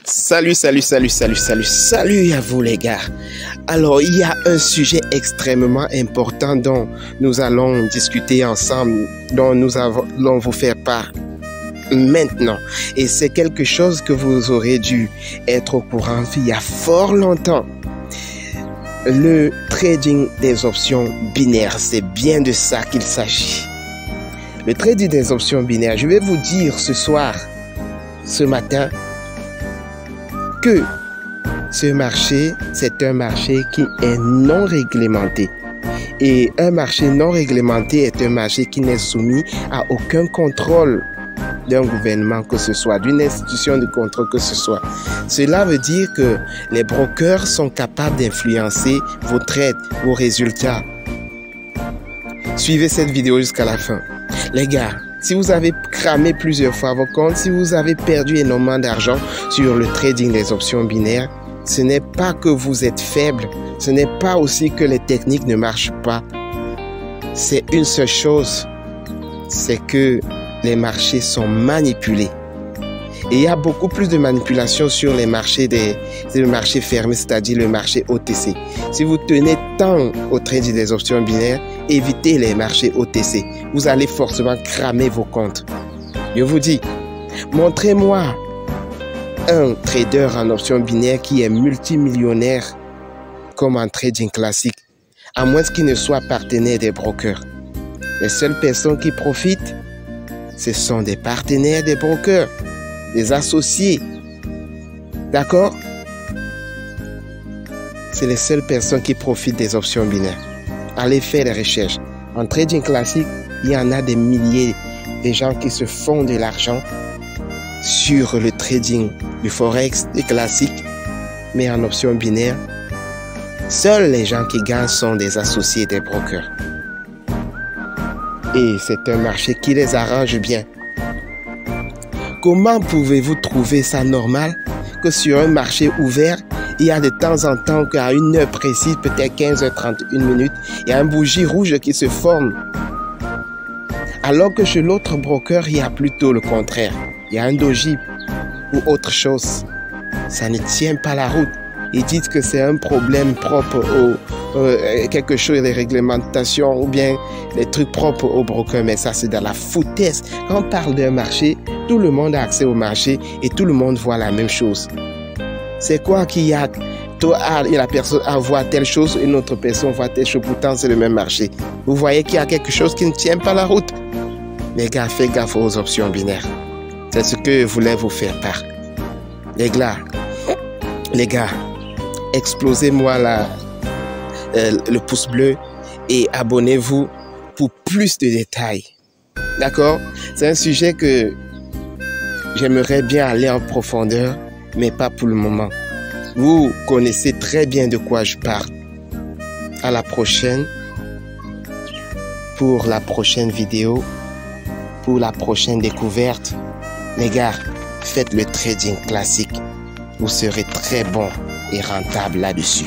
Salut à vous les gars. Alors, il y a un sujet extrêmement important dont nous allons discuter ensemble, dont nous allons vous faire part maintenant. Et c'est quelque chose que vous aurez dû être au courant il y a fort longtemps. Le trading des options binaires, c'est bien de ça qu'il s'agit. Le trading des options binaires, je vais vous dire ce matin, que ce marché, c'est un marché qui est non réglementé. Et un marché non réglementé est un marché qui n'est soumis à aucun contrôle d'un gouvernement que ce soit, d'une institution de contrôle que ce soit. Cela veut dire que les brokers sont capables d'influencer vos trades, vos résultats. Suivez cette vidéo jusqu'à la fin. Les gars, si vous avez cramé plusieurs fois vos comptes, si vous avez perdu énormément d'argent sur le trading des options binaires, ce n'est pas que vous êtes faible, ce n'est pas aussi que les techniques ne marchent pas. C'est une seule chose, c'est que les marchés sont manipulés. Et il y a beaucoup plus de manipulation sur les marchés fermés, c'est-à-dire le marché OTC. Si vous tenez tant au trading des options binaires, évitez les marchés OTC. Vous allez forcément cramer vos comptes. Je vous dis, montrez-moi un trader en options binaires qui est multimillionnaire comme en trading classique, à moins qu'il ne soit partenaire des brokers. Les seules personnes qui profitent, ce sont des partenaires des brokers, des associés. D'accord? C'est les seules personnes qui profitent des options binaires. Allez faire des recherches. En trading classique, il y en a des milliers de gens qui se font de l'argent sur le trading du forex, du classique, mais en options binaires, seuls les gens qui gagnent sont des associés des brokers. Et c'est un marché qui les arrange bien. Comment pouvez-vous trouver ça normal que sur un marché ouvert, il y a de temps en temps qu'à une heure précise, peut-être 15h31 minutes, il y a un bougie rouge qui se forme. Alors que chez l'autre broker, il y a plutôt le contraire. Il y a un doji ou autre chose. Ça ne tient pas la route. Ils disent que c'est un problème propre quelque chose des réglementations ou bien des trucs propres aux brokers, mais ça c'est dans la foutaise. Quand on parle d'un marché, tout le monde a accès au marché et tout le monde voit la même chose. C'est quoi qu'il y a? La personne voit telle chose, une autre personne voit telle chose, pourtant c'est le même marché. Vous voyez qu'il y a quelque chose qui ne tient pas la route. Les gars, faites gaffe aux options binaires. C'est ce que je voulais vous faire part. Les gars, explosez-moi le pouce bleu et abonnez-vous pour plus de détails. D'accord? C'est un sujet que j'aimerais bien aller en profondeur, mais pas pour le moment. Vous connaissez très bien de quoi je parle. À la prochaine, pour la prochaine vidéo, pour la prochaine découverte. Les gars, faites le trading classique. Vous serez très bon et rentable là-dessus.